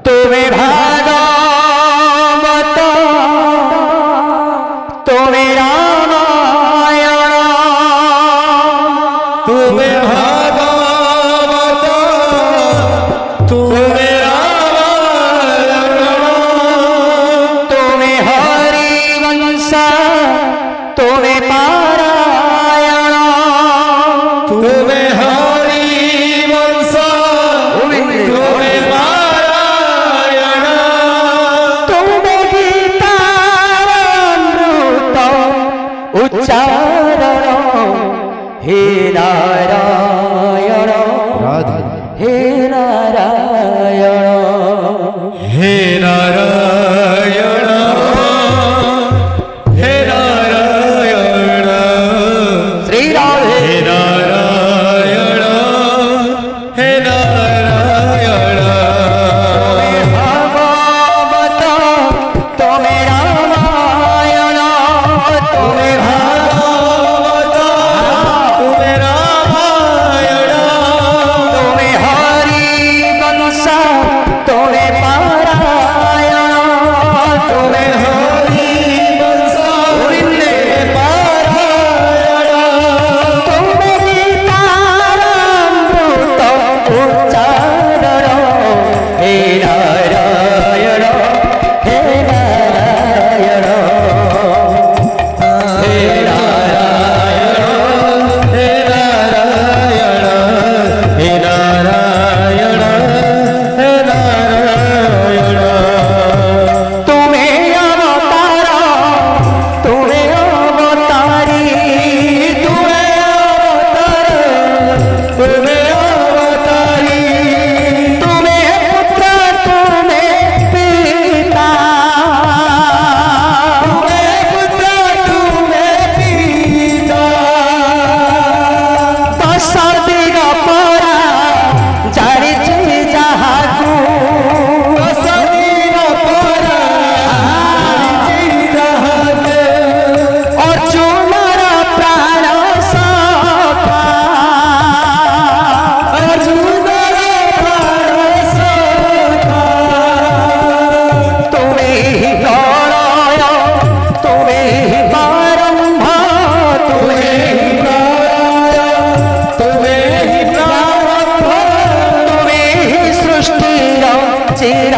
तुम्हें भागवत तुम्हें रामायण तुम्हें भागवत तुम्हें रामायण तुम्हें हरिवंश तुम्हें पारायण तुम्हें हरिवंश तुम्हें पारायण तुम्हें गीतामृत उच्चारण हे नारायण राधे हे नारायण हे नारायण हे नारायण श्री राधे हे नारायण हे नारायण भागवत तुम्हें रामायण तुम्हें भागवत तुम्हें रामायण तुम्हें हरिवंश तुम्हें पारायण तुम्हें हरिवंश तुम्हें पारायण तुम्हें गीतामृत उच्चारण हे नारायण हे नारायण हे नारायण हे नारायण हे नारायण हे नारायण तुम्हें अवतार तुम्हें अवतारी तुम्हें अवतार तुम्हें अवतारी तुम्हें पुत्र तुम्हें पिता तुम्हें पुत्र तुम्हें पिता दश दिग परा जानिछि जाहाकू सदीन परा जहाते अर्जुनर प्राण सखा अर्जुनर प्राण सखा तुम्हें ही प्रलय तुम्हें ही प्रारंभ तुम्हें ही प्रलय तुम्हें ही प्रारंभ तुम्हें ही सृष्टिर चिर